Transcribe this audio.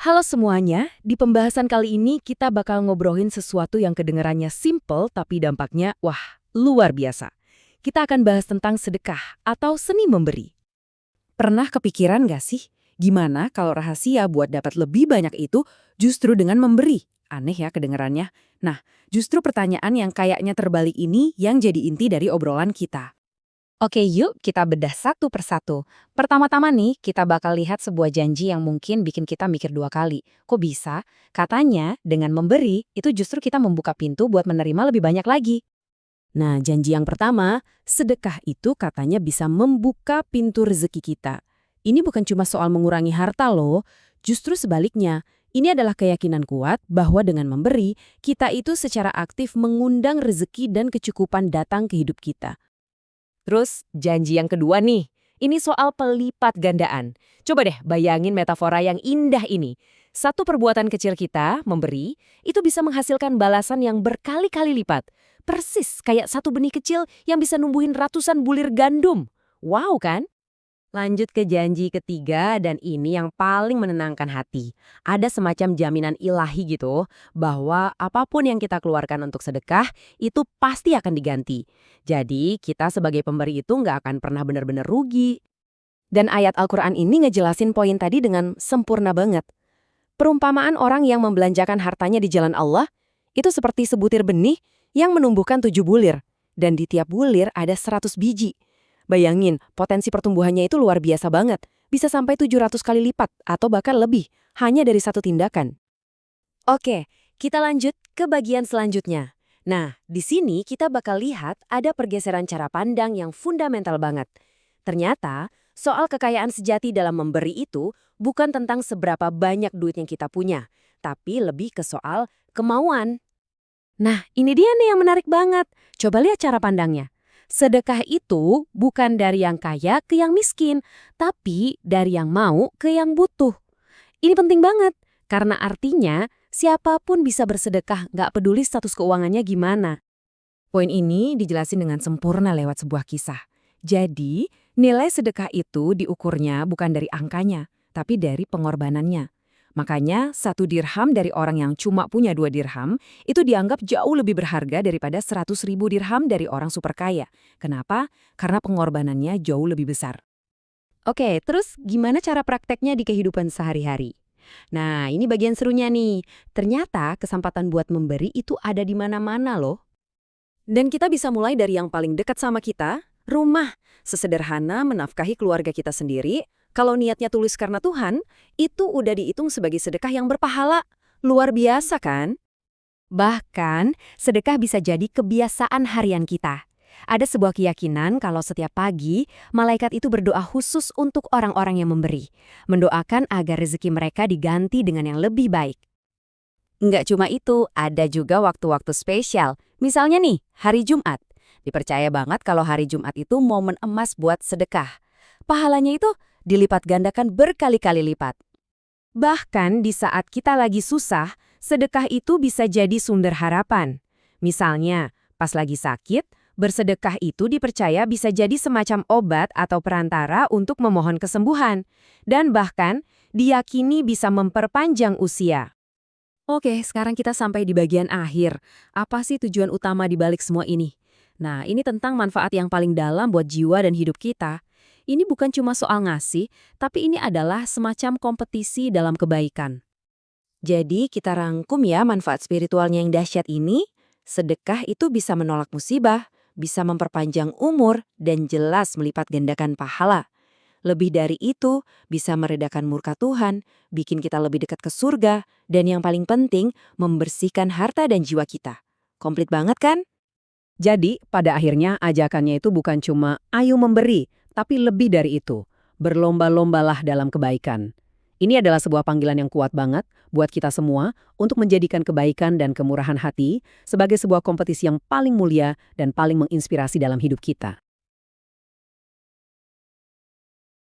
Halo semuanya, di pembahasan kali ini kita bakal ngobrolin sesuatu yang kedengarannya simple tapi dampaknya, wah, luar biasa. Kita akan bahas tentang sedekah atau seni memberi. Pernah kepikiran nggak sih, gimana kalau rahasia buat dapat lebih banyak itu justru dengan memberi? Aneh ya kedengarannya. Nah, justru pertanyaan yang kayaknya terbalik ini yang jadi inti dari obrolan kita. Oke, yuk kita bedah satu persatu. Pertama-tama nih, kita bakal lihat sebuah janji yang mungkin bikin kita mikir dua kali. Kok bisa? Katanya, dengan memberi, itu justru kita membuka pintu buat menerima lebih banyak lagi. Nah, janji yang pertama, sedekah itu katanya bisa membuka pintu rezeki kita. Ini bukan cuma soal mengurangi harta loh, justru sebaliknya. Ini adalah keyakinan kuat bahwa dengan memberi, kita itu secara aktif mengundang rezeki dan kecukupan datang ke hidup kita. Terus, janji yang kedua nih. Ini soal pelipat gandaan. Coba deh bayangin metafora yang indah ini. Satu perbuatan kecil kita, memberi, itu bisa menghasilkan balasan yang berkali-kali lipat. Persis kayak satu benih kecil yang bisa numbuhin ratusan bulir gandum. Wow kan? Lanjut ke janji ketiga dan ini yang paling menenangkan hati. Ada semacam jaminan ilahi gitu bahwa apapun yang kita keluarkan untuk sedekah itu pasti akan diganti. Jadi kita sebagai pemberi itu nggak akan pernah benar-benar rugi. Dan ayat Al-Quran ini ngejelasin poin tadi dengan sempurna banget. Perumpamaan orang yang membelanjakan hartanya di jalan Allah, itu seperti sebutir benih yang menumbuhkan 7 bulir. Dan di tiap bulir ada 100 biji. Bayangin, potensi pertumbuhannya itu luar biasa banget. Bisa sampai 700 kali lipat atau bahkan lebih, hanya dari satu tindakan. Oke, kita lanjut ke bagian selanjutnya. Nah, di sini kita bakal lihat ada pergeseran cara pandang yang fundamental banget. Ternyata, soal kekayaan sejati dalam memberi itu bukan tentang seberapa banyak duit yang kita punya, tapi lebih ke soal kemauan. Nah, ini dia nih yang menarik banget. Coba lihat cara pandangnya. Sedekah itu bukan dari yang kaya ke yang miskin, tapi dari yang mau ke yang butuh. Ini penting banget, karena artinya siapapun bisa bersedekah, nggak peduli status keuangannya gimana. Poin ini dijelasin dengan sempurna lewat sebuah kisah. Jadi, nilai sedekah itu diukurnya bukan dari angkanya, tapi dari pengorbanannya. Makanya, 1 dirham dari orang yang cuma punya 2 dirham, itu dianggap jauh lebih berharga daripada 100.000 dirham dari orang super kaya. Kenapa? Karena pengorbanannya jauh lebih besar. Oke, terus gimana cara prakteknya di kehidupan sehari-hari? Nah, ini bagian serunya nih. Ternyata kesempatan buat memberi itu ada di mana-mana loh. Dan kita bisa mulai dari yang paling dekat sama kita, rumah. Sesederhana menafkahi keluarga kita sendiri, kalau niatnya tulus karena Tuhan, itu udah dihitung sebagai sedekah yang berpahala. Luar biasa kan? Bahkan, sedekah bisa jadi kebiasaan harian kita. Ada sebuah keyakinan kalau setiap pagi, malaikat itu berdoa khusus untuk orang-orang yang memberi. Mendoakan agar rezeki mereka diganti dengan yang lebih baik. Nggak cuma itu, ada juga waktu-waktu spesial. Misalnya nih, hari Jumat. Dipercaya banget kalau hari Jumat itu momen emas buat sedekah. Pahalanya itu dilipat gandakan berkali-kali lipat. Bahkan di saat kita lagi susah, sedekah itu bisa jadi sumber harapan. Misalnya, pas lagi sakit, bersedekah itu dipercaya bisa jadi semacam obat atau perantara untuk memohon kesembuhan. Dan bahkan, diyakini bisa memperpanjang usia. Oke, sekarang kita sampai di bagian akhir. Apa sih tujuan utama di balik semua ini? Nah, ini tentang manfaat yang paling dalam buat jiwa dan hidup kita. Ini bukan cuma soal ngasih, tapi ini adalah semacam kompetisi dalam kebaikan. Jadi, kita rangkum ya manfaat spiritualnya yang dahsyat ini. Sedekah itu bisa menolak musibah, bisa memperpanjang umur, dan jelas melipat gandakan pahala. Lebih dari itu, bisa meredakan murka Tuhan, bikin kita lebih dekat ke surga, dan yang paling penting, membersihkan harta dan jiwa kita. Komplit banget kan? Jadi, pada akhirnya ajakannya itu bukan cuma ayo memberi, tapi lebih dari itu. Berlomba-lombalah dalam kebaikan. Ini adalah sebuah panggilan yang kuat banget buat kita semua untuk menjadikan kebaikan dan kemurahan hati sebagai sebuah kompetisi yang paling mulia dan paling menginspirasi dalam hidup kita.